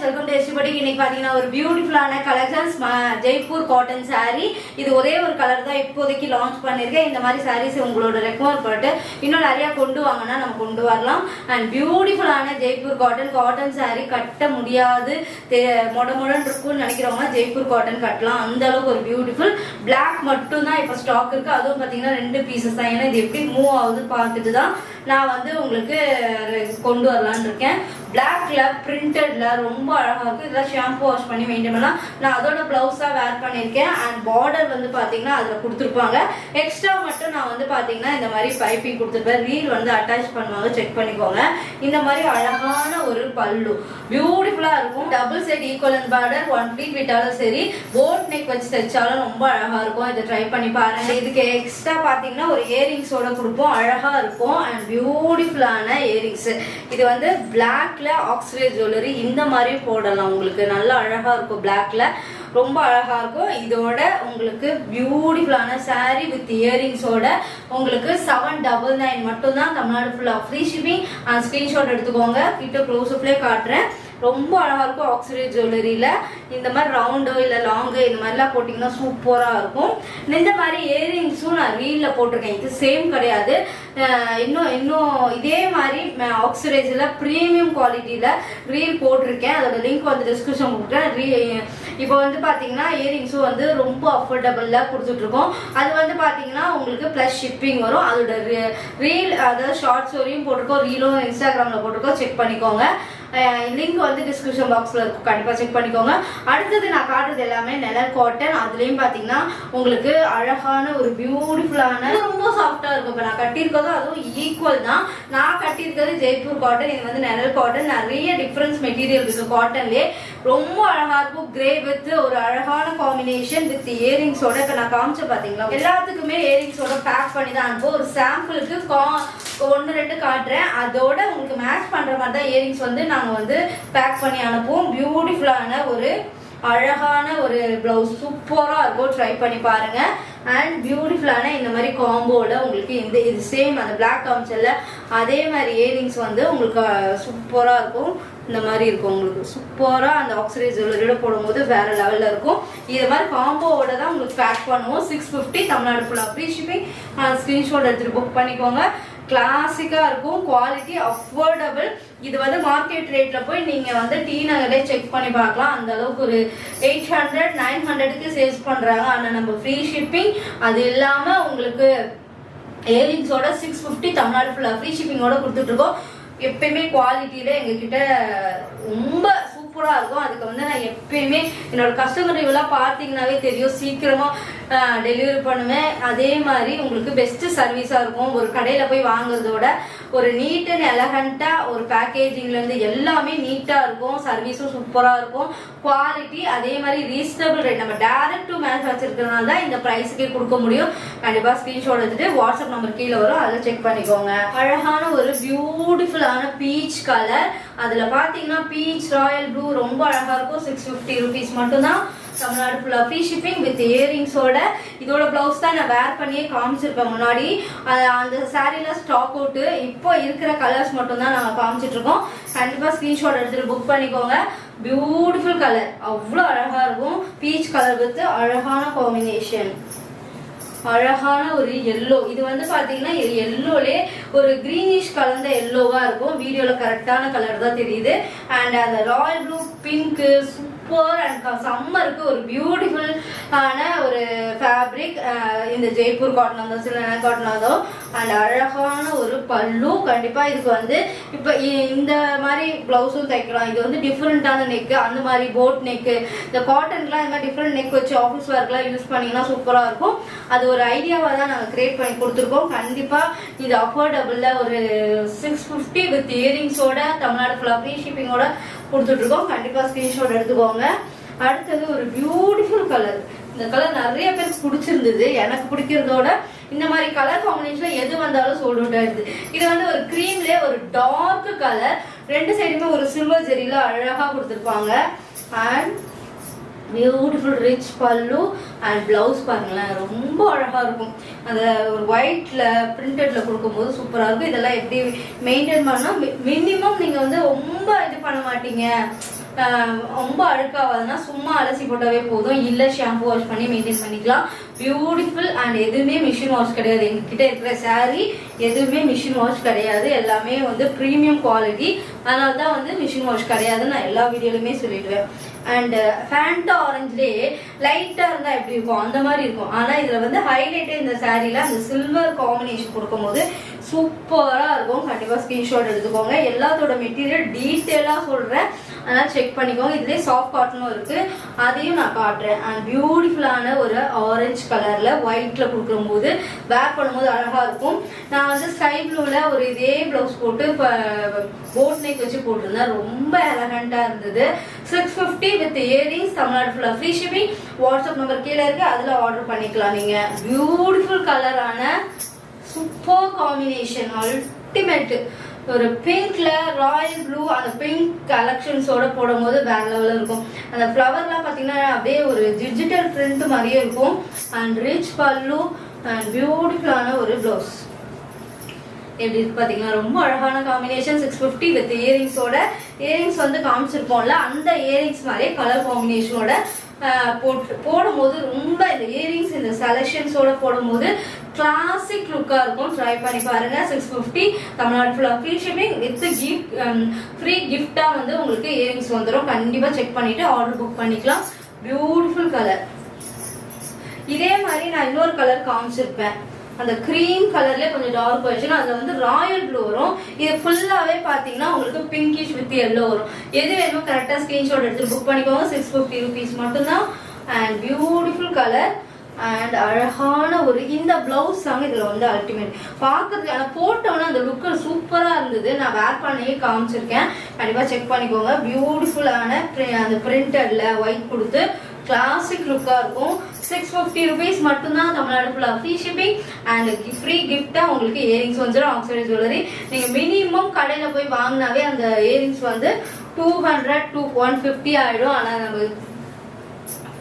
Welcome to எஸ்டிபடி. இன்னைக்கு பாத்தீங்கன்னா ஒரு பியூட்டிஃபுல்லான கலெக்ஷன்ஸ் ஜெய்ப்பூர் காட்டன் சாரீ. இது ஒரே ஒரு கலர் தான் இப்போதைக்கு லான்ச் பண்ணிருக்கேன். இந்த மாதிரி சாரீஸ் உங்களோட ரெக்கமெண்ட் பண்ணிட்டு இன்னும் நிறைய கொண்டு வாங்கன்னா நம்ம கொண்டு வரலாம். அண்ட் பியூட்டிஃபுல்லான ஜெய்ப்பூர் காட்டன் சாரீ கட்ட முடியாது, மொடன்னு இருக்கும்னு நினைக்கிறவங்க ஜெய்ப்பூர் காட்டன் கட்டலாம். அந்த அளவுக்கு ஒரு பியூட்டிஃபுல் பிளாக் மட்டும் தான் இப்போ ஸ்டாக் இருக்கு. அதுவும் பாத்தீங்கன்னா 2 பீசஸ் தான். ஏன்னா இது எப்படி மூவ் ஆகுது பார்த்துட்டு தான் நான் வந்து உங்களுக்கு கொண்டு வரலான்னு இருக்கேன். பிளாக்ல பிரிண்டட்ல ரொம்ப அழகா இருக்கு. இதெல்லாம் ஷாம்பு வாஷ் பண்ணி மெயின்டைன் பண்ணலாம். நான் அதோட பிளவுஸா வேர் பண்ணிருக்கேன். அண்ட் பார்டர் வந்து பாத்தீங்கன்னா அதுல கொடுத்துருப்பாங்க. எக்ஸ்ட்ரா மட்டும் நான் வந்து பாத்தீங்கன்னா இந்த மாதிரி பைப்பிங் கொடுத்துருப்பேன். ரீல் வந்து அட்டாச் பண்ணுவாங்க, செக் பண்ணிக்கோங்க. இந்த மாதிரி அழகான ஒரு பல்லு பியூட்டிஃபுல்லா இருக்கும். Double side equivalent border, 1 feet விட்டாலும் சரி, போட் நெக் வச்சு தைச்சாலும் ரொம்ப அழகா இருக்கும். இதை ட்ரை பண்ணி பாருங்க. இதுக்கு எக்ஸ்ட்ரா பாத்தீங்கன்னா ஒரு இயரிங்ஸோட கொடுப்போம், அழகா இருக்கும். அண்ட் பியூட்டிஃபுல்லான இயரிங்ஸ். இது வந்து பிளாக்ல ஆக்சிடைஸ் ஜுவல்லரி இந்த மாதிரி போடலாம். உங்களுக்கு நல்லா அழகா இருக்கும். பிளாக்ல ரொம்ப அழகா இருக்கும். இதோட உங்களுக்கு பியூட்டிஃபுல்லான சாரி வித் இயரிங்ஸோட உங்களுக்கு 799 மட்டும் தான். தமிழ்நாடு ஃபுல்லா ஃப்ரீ ஷிப்பிங். அண்ட் ஸ்கிரீன்ஷாட் எடுத்துக்கோங்க. கிட்ட க்ளோஸ் அப்லயே காட்டுறேன். ரொம்ப அழகா இருக்கும். ஆக்சிடைஸ் ஜுவல்லரியில இந்த மாதிரி ரவுண்டோ இல்ல லாங்கோ இந்த மாதிரிலாம் போட்டிங்கன்னா சூப்பரா இருக்கும். இந்த மாதிரி இயரிங்ஸும் நான் ரீல்ல போட்டிருக்கேன். இது சேம் கிடையாது. இன்னும் இதே மாதிரி ஆக்சிடைஸ்ல பிரீமியம் குவாலிட்டியில ரீல் போட்டிருக்கேன். அதோட லிங்க் வந்து டிஸ்கிரிப்ஷன் கொடுக்குறேன். இப்போ வந்து பாத்தீங்கன்னா இயரிங்ஸும் வந்து ரொம்ப அஃபோர்டபுளா கொடுத்துட்டு இருக்கோம். அது வந்து பாத்தீங்கன்னா உங்களுக்கு பிளஸ் ஷிப்பிங் வரும். அதோட ரீல் அதாவது ஷார்ட்ஸ் வரையும் போட்டிருக்கோம், ரீலும் இன்ஸ்டாகிராம்ல போட்டிருக்கோம், செக் பண்ணிக்கோங்க. லிங்க் வந்து டிஸ்கிரிப்ஷன் பாக்ஸ்ல இருக்கும், கண்டிப்பா செக் பண்ணிக்கோங்க. அடுத்தது நான் காட்டுறது எல்லாமே நெலர் காட்டன். அதுலயும் பாத்தீங்கன்னா உங்களுக்கு அழகான ஒரு பியூட்டிஃபுல்லான ரொம்ப சாஃப்டா இருக்கும். இப்ப நான் கட்டியிருக்கதும் அதுவும் ஈக்குவல் தான். நான் கட்டியிருக்கிறது ஜெய்ப்பூர் காட்டன், இது வந்து நெலர் காட்டன். நிறைய டிஃபரன்ஸ் மெட்டீரியல் இருக்கு காட்டன்லயே. ரொம்ப அழகா இருக்கும். கிரே வித் ஒரு அழகான காம்பினேஷன் வித் இயரிங்ஸோட. இப்ப நான் காமிச்ச பாத்தீங்களா, எல்லாத்துக்குமே இயரிங்ஸோட பேக் பண்ணி தான் அனுப்பும். ஒரு சாம்பிளுக்கு 1-2 காட்டுறேன். அதோட உங்களுக்கு மேட்ச் பண்ற மாதிரி தான் இயரிங்ஸ் வந்து நாங்க வந்து பேக் பண்ணி அனுப்புவோம். பியூட்டிஃபுல்லான ஒரு அழகான ஒரு பிளவுஸ் சூப்பரா இருக்கும். ட்ரை பண்ணி பாருங்க. அண்ட் பியூட்டிஃபுல்லான இந்த மாதிரி காம்போல உங்களுக்கு இது சேம் அந்த பிளாக் காமிச்சல்ல அதே மாதிரி இயரிங்ஸ் வந்து உங்களுக்கு சூப்பரா இருக்கும். இந்த மாதிரி இருக்கும். உங்களுக்கு சூப்பரா அந்த ஆக்சிடைஸ் ஜுவல்லரியோட போடும்போது வேற லெவல்ல இருக்கும். இது மாதிரி காம்போவோட தான் உங்களுக்கு பேக் பண்ணுவோம். 650 தமிழ்நாடு ஃபுல்லா ஃப்ரீ ஷிப்பிங். ஸ்கிரீன்ஷாட் எடுத்துட்டு புக் பண்ணிக்கோங்க. கிளாசிக்கா இருக்கும். Quality affordable. இது வந்து மார்க்கெட் ரேட்ல போய் நீங்க வந்து டி நகரே செக் பண்ணி பார்க்கலாம். அந்த அளவுக்கு ஒரு 800-900க்கு சேல்ஸ் பண்றாங்க. ஆனா நம்ம ஃப்ரீ ஷிப்பிங் அது இல்லாம உங்களுக்கு இயரிங்ஸோட 650 தமிழ்நாடு ஃபுல்லா ஃப்ரீ ஷிப்பிங்கோட கொடுத்துட்டு இருக்கோம். எப்பயுமே குவாலிட்டியில எங்ககிட்ட ரொம்ப சூப்பரா இருக்கும். அதுக்கு வந்து நான் எப்பயுமே என்னோட கஸ்டமர் ரிவ்யூலாம் பார்த்தீங்கன்னாவே தெரியும், சீக்கிரமா டெலிவரி பண்ணுவேன். அதே மாதிரி உங்களுக்கு பெஸ்ட் சர்வீஸா இருக்கும். ஒரு கடையில போய் வாங்குறதோட ஒரு நீட் அண்ட் எலகண்டா ஒரு பேக்கேஜிங்ல இருந்து எல்லாமே நீட்டா இருக்கும். சர்வீஸும் சூப்பரா இருக்கும். குவாலிட்டி அதே மாதிரி ரீசனபிள் ரேட். நம்ம டைரக்ட் டு மேனுஃபேக்சர்னால தான் இந்த பிரைஸ்க்கே கொடுக்க முடியும். கண்டிப்பா ஸ்கிரீன்ஷாட் எடுத்துட்டு வாட்ஸ்அப் நம்பர் கீழே வரும், அதில் செக் பண்ணிக்கோங்க. அழகான ஒரு பியூட்டிஃபுல்லான பீச் கலர். அதுல பாத்தீங்கன்னா பீச் ராயல் ப்ளூ ரொம்ப அழகா இருக்கும். 650 rupees மட்டும் தான். தமிழ்நாடு ஃபுல்லா ஃப்ரீ ஷிப்பிங் வித் இயரிங்ஸோட. இதோட பிளவுஸ் தான் நான் வேர் பண்ணியே காமிச்சிருப்பேன் முன்னாடி. அந்த சாரீல ஸ்டாக் அவுட். இப்போ இருக்கிற கலர்ஸ் மட்டும் தான் நாங்கள் காமிச்சிட்டு இருக்கோம். கண்டிப்பா ஸ்கிரீன்ஷாட் எடுத்துட்டு புக் பண்ணிக்கோங்க. பியூட்டிஃபுல் கலர், அவ்வளோ அழகா இருக்கும். பீச் கலர் வித் அழகான காம்பினேஷன், அழகான ஒரு எல்லோ. இது வந்து பாத்தீங்கன்னா எல்லோலே ஒரு கிரீனிஷ் கலந்த எல்லோவா இருக்கும். வீடியோல கரெக்டான கலர் தான் தெரியுது. அண்ட் அந்த Royal blue, pink, super and சம்மருக்கு ஒரு பியூட்டிஃபுல் ஆன ஒரு ஃபேப்ரிக். இந்த ஜெய்ப்பூர் காட்டன் வந்தோம், சில காட்டன் வந்தோம். அண்ட் அழகான ஒரு பல்லு. கண்டிப்பா இதுக்கு வந்து இப்ப இந்த மாதிரி பிளவுஸும் தைக்கலாம். இது வந்து டிஃப்ரெண்டான நெக், அந்த மாதிரி போட் நெக். இந்த காட்டன்லாம் இந்த மாதிரி டிஃப்ரெண்ட் நெக் வச்சு ஆஃபீஸ் ஒர்க்லாம் யூஸ் பண்ணீங்கன்னா சூப்பரா இருக்கும். அது ஒரு ஐடியாவா தான் நாங்கள் கிரியேட் பண்ணி கொடுத்துருக்கோம். கண்டிப்பா இது அஃபோர்டபுள்ல ஒரு 650 வித் இயரிங்ஸோட தமிழ்நாடு ஃபுல்லா ஃப்ரீ ஷிப்பிங்கோட கொடுத்துட்டு இருக்கோம். கண்டிப்பா ஸ்கிரீன்ஷாட் எடுத்துக்கோங்க. அடுத்தது ஒரு பியூட்டிஃபுல் கலர். இந்த கலர் நிறைய பேருக்கு பிடிச்சிருந்தது. எனக்கு பிடிக்கிறதோட இந்த மாதிரி கலர் காம்பினேஷன்ல எது வந்தாலும் சோல்ட் அவுட் ஆயிடுது. இது வந்து ஒரு கிரீம்ல ஒரு டார்க் கலர். 2 சைடுமே ஒரு சில்வர் ஜெரியில அழகா கொடுத்துருப்பாங்க. அண்ட் பியூட்டிஃபுல் ரிச் பல்லு அண்ட் பிளவுஸ் பாருங்களேன், ரொம்ப அழகா இருக்கும். அந்த ஒரு ஒயிட்ல பிரிண்டட்ல கொடுக்கும்போது சூப்பரா இருக்கும். இதெல்லாம் எப்படி மெயின்டைன் பண்ணா மினிமம் நீங்க வந்து ரொம்ப இது பண்ண மாட்டீங்க, ரொம்ப அழுக்காகாதுன்னா சும்மா அலசி போட்டாவே போதும், இல்லை ஷாம்பு வாஷ் பண்ணி மெயின்டைன் பண்ணிக்கலாம். பியூட்டிஃபுல் அண்ட் எதுவுமே மிஷின் வாஷ் கிடையாது. எங்ககிட்ட இருக்கிற சாரீ எதுவுமே மிஷின் வாஷ் கிடையாது, எல்லாமே வந்து ப்ரீமியம் குவாலிட்டி. அதனால தான் வந்து மிஷின் வாஷ் கிடையாதுன்னு நான் எல்லா வீடியோலையுமே சொல்லிடுவேன். அண்ட் ஃபேண்டா ஆரஞ்சுலேயே லைட்டாக இருந்தால் எப்படி இருக்கும் அந்த மாதிரி இருக்கும். ஆனால் இதில் வந்து ஹைலைட்டே இந்த சாரீல அந்த சில்வர் காம்பினேஷன் கொடுக்கும்போது சூப்பராக இருக்கும். கண்டிப்பாக ஸ்க்ரீன்ஷாட் எடுத்துக்கோங்க. எல்லாத்தோட மெட்டீரியல் டீட்டெயிலாக சொல்கிறேன், அதனால் செக் பண்ணிக்கோங்க. இதுலேயே சாஃப்ட் காட்டனும் இருக்குது, அதையும் நான் காட்டுறேன். அண்ட் பியூட்டிஃபுல்லான ஒரு ஆரஞ்சு கலரில் ஒயிட்டில் கொடுக்கும்போது வேர் பண்ணும்போது அழகாக இருக்கும். நான் வந்து ஸ்கை ப்ளூவில் ஒரு இதே ப்ளவுஸ் போட்டு இப்போ போட் நெக் வச்சு போட்டிருந்தேன், ரொம்ப எலகண்டாக இருந்தது. 650 வித் இயரிங்ஸ், தமிழ்நாடு ஃபுல்லாக ஃப்ரீ ஷிப்பிங். வாட்ஸ்அப் நம்பர் கீழே இருக்குது, அதில் ஆர்டர் பண்ணிக்கலாம். நீங்கள் பியூட்டிஃபுல் கலரான சூப்பர் காம்பினேஷன், அல்டிமேட். ஒரு பிங்க்ல ராயல் ப்ளூ, அந்த பிங்க் கலெக்ஷன்ஸோட போடும்போது வேற லெவலில் இருக்கும். அந்த ஃப்ளவர்லாம் பார்த்தீங்கன்னா அப்படியே ஒரு டிஜிட்டல் பிரிண்ட் மாதிரியே இருக்கும். அண்ட் ரிச் பல்லு அண்ட் பியூட்டிஃபுல்லான ஒரு ப்ளவுஸ் எப்படி இருக்கு பார்த்தீங்கன்னா ரொம்ப அழகான காம்பினேஷன். 650 வித் இயரிங்ஸோட. இயரிங்ஸ் வந்து காமிச்சிருப்போம்ல, அந்த இயரிங்ஸ் மாதிரியே கலர் காம்பினேஷனோட போடும்போது ரொம்ப இந்த இயரிங்ஸ் இந்த செலக்ஷன்ஸோட போடும்போது கிளாசிக் லுக்காக இருக்கும். ட்ரை பண்ணி பாருங்க. 650 தமிழ்நாடு ஃபுல்லாக free shipping with gift, free கிஃப்டாக வந்து உங்களுக்கு இயரிங்ஸ் வந்துடும். கண்டிப்பாக செக் பண்ணிட்டு ஆர்டர் புக் பண்ணிக்கலாம். Beautiful colour. இதே மாதிரி நான் இன்னொரு கலர் காமிச்சிருப்பேன், அந்த கிரீம் கலர்ல கொஞ்சம் டார்க் வெர்ஷன், அதுல வந்து ராயல் ப்ளூ வரும். இது ஃபுல்லாவே பாத்தீங்கன்னா உங்களுக்கு பிங்கிஷ் வித் எல்லோ வரும். எது வேணுமோ கரெக்டா ஸ்கிரீன்ஷாட் எடுத்து புக் பண்ணிக்கோங்க. 650 rupees மட்டும்தான். அண்ட் பியூட்டிஃபுல் கலர் அண்ட் அழகான ஒரு இந்த பிளவுஸ் தாங்க இதுல வந்து அல்டிமேட். பாக்குறதுக்கு ஆனா போட்டோன்னா அந்த லுக்கு சூப்பரா இருந்தது. நான் வேர் பண்ணியே காமிச்சிருக்கேன், கண்டிப்பா செக் பண்ணிக்கோங்க. பியூட்டிஃபுல்லான அந்த பிரிண்டட்ல ஒயிட் கொடுத்து கிளாசிக் லுக்கா இருக்கும். 650 rupees மட்டும்தான். தமிழ்நாடு ஃபுல்லா ஃப்ரீ ஷிப்பிங் அண்ட் ஃப்ரீ கிஃப்டா உங்களுக்கு இயரிங்ஸ் வந்துடும். ஆக்சிடைஸ் ஜுவல்லரி நீங்க மினிமம் கடையில போய் வாங்கினாவே அந்த இயரிங்ஸ் வந்து 200 to 150 ஆயிடும். ஆனா நம்ம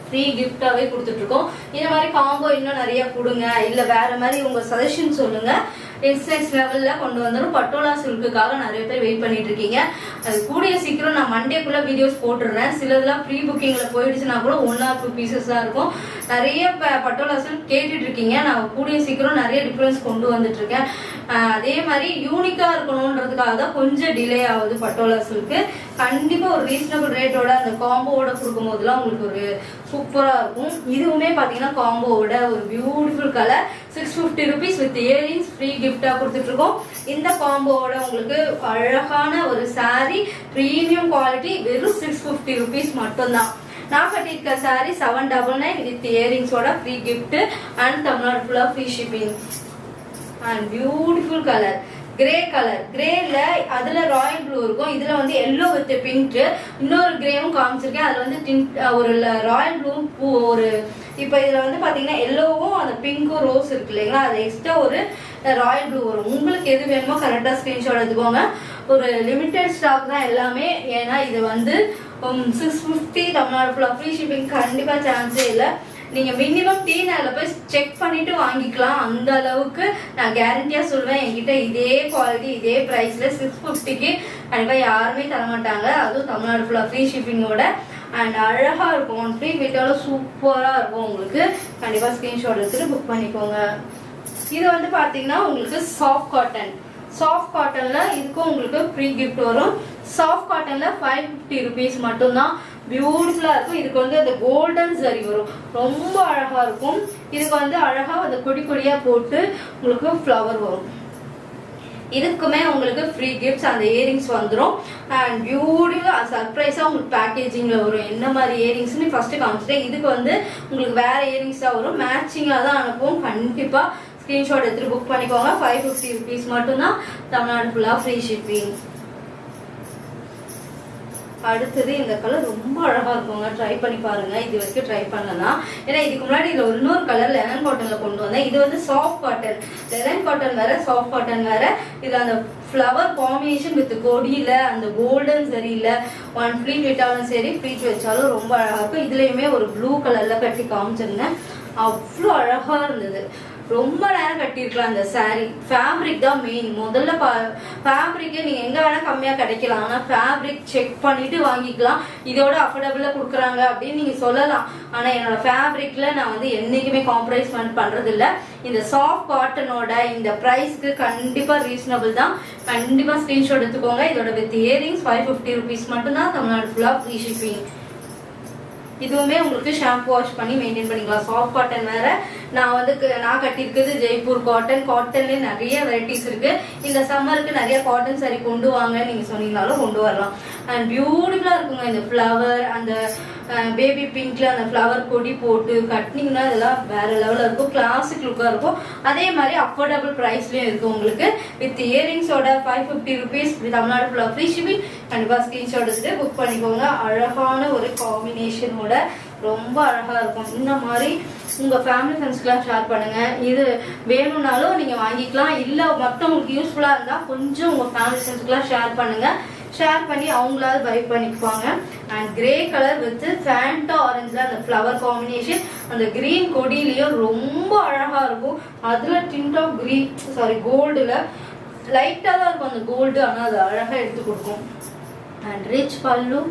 ஃப்ரீ கிஃப்டாவே கொடுத்துட்டு இருக்கோம். இந்த மாதிரி காம்போ இன்னும் நிறைய கொடுங்க, இல்ல வேற மாதிரி உங்க சஜஷன் சொல்லுங்க. எக்ஸைஸ் லெவல்ல கொண்டு வந்துடும். பட்டோலா சில்க்குக்காக நிறைய பேர் வெயிட் பண்ணிட்டு இருக்கீங்க. அது கூடிய சீக்கிரம் நான் மண்டேக்குள்ள வீடியோஸ் போட்டுடுறேன். சிலதெல்லாம் ப்ரீ புக்கிங்ல போயிடுச்சுன்னா கூட 1 or 2 பீசஸ் தான் இருக்கும். நிறைய பட்டோலா சில்க் கேட்டுட்டு இருக்கீங்க. நான் கூடிய சீக்கிரம் நிறைய டிஃபரன்ஸ் கொண்டு வந்துட்டு இருக்கேன். அதே மாதிரி யூனிக்கா இருக்கணும்ன்றதுக்காக தான் கொஞ்சம் டிலே ஆகுது பட்டோலா சில்க்கு. கண்டிப்பா ஒரு ரீசனபிள் ரேட்டோட அந்த காம்போவோட கொடுக்கும் போதுலாம் உங்களுக்கு ஒரு சூப்பரா இருக்கும். இதுவுமே பாத்தீங்கன்னா காம்போவோட ஒரு beautiful colour. 650 rupees with earrings free கிஃப்டா கொடுத்துட்டு இருக்கோம். இந்த காம்போவோட உங்களுக்கு அழகான ஒரு சாரி பிரீமியம் குவாலிட்டி வெறும் 650 rupees மட்டும்தான். நான் கட்டியிருக்க சாரி 799 வித் இயரிங்ஸோட ஃப்ரீ கிஃப்ட் அண்ட் தமிழ்நாடு ஃபுல்லா free shipping. And beautiful colour grey colour. கிரேல அதுல ராயல் ப்ளூ இருக்கும், இதுல வந்து எல்லோ வித் பிங்க். இன்னொரு கிரேவும் காமிச்சிருக்கேன், அதுல வந்து ஒரு ராயல் ப்ளூ ஒரு இப்போ இதுல வந்து பாத்தீங்கன்னா எல்லோவும் அந்த பிங்க்கும் ரோஸ் இருக்கு இல்லைங்களா, அது எக்ஸ்ட்ரா ஒரு ராயல் ப்ளூ வரும். உங்களுக்கு எது வேணுமோ கரெக்டா ஸ்கிரீன்ஷாட் எடுத்துக்கோங்க. ஒரு லிமிடெட் ஸ்டாக் தான் எல்லாமே. ஏன்னா இது வந்து 650 தமிழ்நாடு ஃபுல்லா ஃப்ரீ ஷிப்பிங் கண்டிப்பா சான்ஸே இல்லை. நீங்க மினிமம் டீனர்ல போய் செக் பண்ணிட்டு வாங்கிக்கலாம். அந்த அளவுக்கு நான் கேரண்டியா சொல்வேன். என்கிட்ட இதே குவாலிட்டி இதே பிரைஸ்ல 650க்கு கண்டிப்பா யாருமே தரமாட்டாங்க. அதுவும் தமிழ்நாடு ஃபுல்லா ஃப்ரீ ஷிப்பிங்கோட. அண்ட் அழகா இருக்கும், ஃப்ரீ வீட்டோட சூப்பரா இருக்கும். உங்களுக்கு கண்டிப்பா ஸ்கிரீன்ஷாட் எடுத்துட்டு புக் பண்ணிக்கோங்க. இது வந்து பாத்தீங்கன்னா உங்களுக்கு சாஃப்ட் காட்டன். சாஃப்ட் காட்டன்ல இதுக்கும் உங்களுக்கு ஃப்ரீ கிஃப்ட் வரும். சாஃப்ட் காட்டன்ல 550 rupees மட்டும்தான். பியூட்டிஃபுல்லா இருக்கும். இதுக்கு வந்து அந்த கோல்டன் சரி வரும், ரொம்ப அழகா இருக்கும். இதுக்கு வந்து அழகா அந்த கொடி கொடியா போட்டு உங்களுக்கு ஃப்ளவர் வரும். இதுக்குமே உங்களுக்கு ஃப்ரீ கிஃப்ட்ஸ் அந்த இயரிங்ஸ் வந்துடும். அண்ட் பியூட்டிஃபுல்லா சர்ப்ரைஸா உங்களுக்கு பேக்கேஜிங்ல வரும். என்ன மாதிரி இயரிங்ஸ்னு ஃபர்ஸ்ட் காமிச்சிட்டேன். இதுக்கு வந்து உங்களுக்கு வேற இயரிங்ஸ் தான் வரும், மேட்சிங்கா தான் அனுப்புவோம். கண்டிப்பா ஸ்கிரீன்ஷாட் எடுத்துட்டு புக் பண்ணிக்கோங்க. 550 rupees மட்டும்தான். தமிழ்நாடு ஃபுல்லா ஃப்ரீ ஷிப்பிங். அடுத்தது இந்த கலர் ரொம்ப அழகா இருக்குங்க, ட்ரை பண்ணி பாருங்க. இது வரைக்கும் ட்ரை பண்ணலாம். ஏன்னா இதுக்கு முன்னாடி இதுல இன்னொரு கலர் லெனன் காட்டன்ல கொண்டு வந்தேன். இது வந்து சாஃப்ட் காட்டன். லெனன் காட்டன் வேற, சாஃப்ட் காட்டன் வேற. இதுல அந்த ஃப்ளவர் காம்பினேஷன் வித் கொடியில அந்த கோல்டன் சரியில ஒன் ஃபிளீட் விட்டாலும் சரி, ஃபிளீட் வச்சாலும் ரொம்ப அழகா இருக்கும். இதுலயுமே ஒரு ப்ளூ கலர்ல கட்டி காமிச்சிருந்தேன். அவ்வளோ அழகாக இருந்தது. ரொம்ப நேரம் கட்டியிருக்கலாம் அந்த சாரீ. ஃபேப்ரிக் தான் மெயின். முதல்ல ஃபேப்ரிக்கு நீங்கள் எங்கே வேணால் கம்மியாக கிடைக்கலாம், ஆனால் ஃபேப்ரிக் செக் பண்ணிவிட்டு வாங்கிக்கலாம். இதோட அஃபோர்டபுளாக கொடுக்குறாங்க அப்படின்னு நீங்கள் சொல்லலாம். ஆனால் என்னோடய ஃபேப்ரிக்கில் நான் வந்து என்றைக்குமே காம்ப்ரமைஸ் பண்ணுறதில்ல. இந்த சாஃப்ட் காட்டனோட இந்த ப்ரைஸ்க்கு கண்டிப்பாக ரீசனபிள் தான். கண்டிப்பாக ஸ்க்ரீன்ஷாட் எடுத்துக்கோங்க. இதோட வித் இயரிங்ஸ் 550 ருபீஸ் மட்டும்தான். தமிழ்நாடு ஃபுல்லாக ஃப்ரீ ஷிப்பிங். இதுவுமே உங்களுக்கு ஷாம்பு வாஷ் பண்ணி மெயின்டைன் பண்ணிக்கலாம். சாஃப்ட் காட்டன் வேற. நான் கட்டியிருக்குது ஜெய்ப்பூர் காட்டன். காட்டன்லேயே நிறைய வெரைட்டிஸ் இருக்கு. இந்த சம்மருக்கு நிறைய காட்டன் சாரி கொண்டு வாங்க நீங்க சொன்னீங்கனாலும் கொண்டு வரலாம். அண்ட் பியூட்டிஃபுல்லா இருக்குங்க. இந்த ஃப்ளவர், அந்த பேபி பிங்க்ல அந்த ஃப்ளவர் கொடி போட்டு கட்டினீங்கன்னா இதெல்லாம் வேற லெவலில் இருக்கும். கிளாசிக் லுக்காக இருக்கும். அதே மாதிரி அஃபோர்டபுள் ப்ரைஸ்லயும் இருக்கு உங்களுக்கு. With இயரிங்ஸோட 550 rupees. தமிழ்நாடு ஃபுல்லாக ஃப்ரீ ஷிப்பிங். கண்டிப்பாக ஸ்க்ரீன்ஷாட் எடுத்துட்டு புக் பண்ணிக்கோங்க. அழகான ஒரு காம்பினேஷனோட ரொம்ப அழகா இருக்கும். இந்த மாதிரி உங்க ஃபேமிலி ஃப்ரெண்ட்ஸ்க்குலாம் ஷேர் பண்ணுங்க. இது வேணும்னாலும் நீங்க வாங்கிக்கலாம். இல்லை மற்றவங்களுக்கு யூஸ்ஃபுல்லா இருந்தா கொஞ்சம் உங்க ஃபேமிலி ஃப்ரெண்ட்ஸ்க்குலாம் ஷேர் பண்ணுங்க. ஷேர் பண்ணி அவங்களாவது பை பண்ணிக்குவாங்க. And grey colour with Fanta ஆரஞ்சில் அந்த ஃப்ளவர் காம்பினேஷன், அந்த கிரீன் கொடியிலையும் ரொம்ப அழகா இருக்கும். அதுல டிண்ட் ஆஃப் கோல்டுல லைட்டா தான் இருக்கும் அந்த கோல்டு, ஆனால் அது அழகா எடுத்து கொடுக்கும். அண்ட் ரிச் பல்லு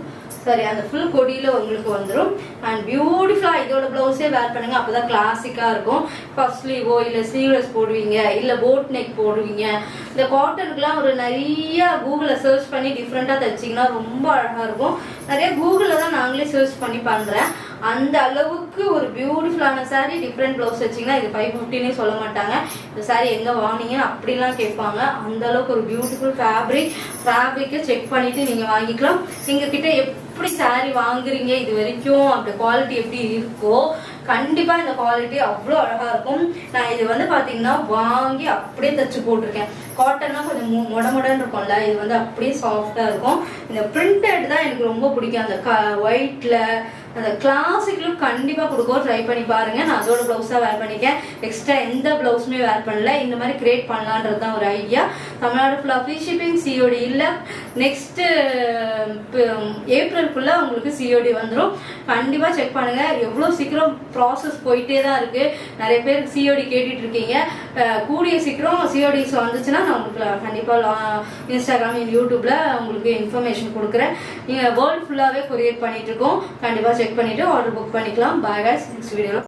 அந்த ஃபுல் கொடியில் உங்களுக்கு வந்துடும். அண்ட் பியூட்டிஃபுல்லாக இதோட ப்ளவுஸே வேர் பண்ணுங்க. அப்போதான் கிளாசிக்காக இருக்கும். பஃப் ஸ்லீவோ இல்லை ஸ்லீவ்லெஸ் போடுவீங்க, இல்லை போட் நெக் போடுவீங்க. இந்த காட்டனுக்குலாம் ஒரு நிறைய கூகுளில் சர்ச் பண்ணி டிஃப்ரெண்ட்டாக தைச்சிங்கன்னா ரொம்ப அழகாக இருக்கும். நிறைய கூகுளில் தான் நாங்களே சர்ச் பண்ணி பண்ணுறேன். அந்த அளவுக்கு ஒரு பியூட்டிஃபுல்லான சாரீ. டிஃப்ரெண்ட் ப்ளவுஸ் வச்சிங்கன்னா இது 550னே சொல்ல மாட்டாங்க. இந்த சாரீ எங்கே வாங்கினீங்க அப்படிலாம் கேட்பாங்க. அந்த அளவுக்கு ஒரு பியூட்டிஃபுல் ஃபேப்ரிக்கை செக் பண்ணிவிட்டு நீங்கள் வாங்கிக்கலாம். எங்கள் கிட்ட எப்படி சாரீ வாங்குறீங்க இது வரைக்கும், அப்படி குவாலிட்டி எப்படி இருக்கோ கண்டிப்பாக இந்த குவாலிட்டி அவ்வளோ அழகாக இருக்கும். நான் இது வந்து பார்த்தீங்கன்னா வாங்கி அப்படியே தைச்சு போட்டிருக்கேன். காட்டன்னா கொஞ்சம் மொடன்னு இருக்கும்ல, இது வந்து அப்படியே சாஃப்டாக இருக்கும். இந்த பிரிண்டட் தான் எனக்கு ரொம்ப பிடிக்கும். அந்த ஒயிட்டில் அந்த கிளாசிக் லுக் கண்டிப்பாக கொடுக்கும். ட்ரை பண்ணி பாருங்க. நான் அதோட ப்ளவுஸாக வேர் பண்ணிக்கேன். எக்ஸ்ட்ரா எந்த ப்ளவுஸுமே வேர் பண்ணல. இந்த மாதிரி கிரியேட் பண்ணலான்றது தான் ஒரு ஐடியா. தமிழ்நாடு ஃபுல்லாக ஃப்ரீ ஷிப்பிங். சிஓடி இல்லை. நெக்ஸ்ட்டு ஏப்ரலுக்குள்ளே உங்களுக்கு சிஓடி வந்துடும். கண்டிப்பாக செக் பண்ணுங்க. எவ்வளோ சீக்கிரம் ப்ராசஸ் போயிட்டே தான் இருக்கு. நிறைய பேருக்கு சிஓடி கேட்டுட்டு இருக்கீங்க. கூடிய சீக்கிரம் சிஓடிஸ் வந்துச்சுன்னா நான் உங்களுக்கு கண்டிப்பாக இன்ஸ்டாகிராம், யூடியூப்ல உங்களுக்கு இன்ஃபர்மேஷன் கொடுக்குறேன். நீங்கள் வேர்ல்டு ஃபுல்லாகவே கொரியர் பண்ணிட்டு இருக்கோம். கண்டிப்பாக செக் பண்ணிட்டு ஆர்டர் புக் பண்ணிக்கலாம். பாய் गाइस. நெக்ஸ்ட் வீடியோவில்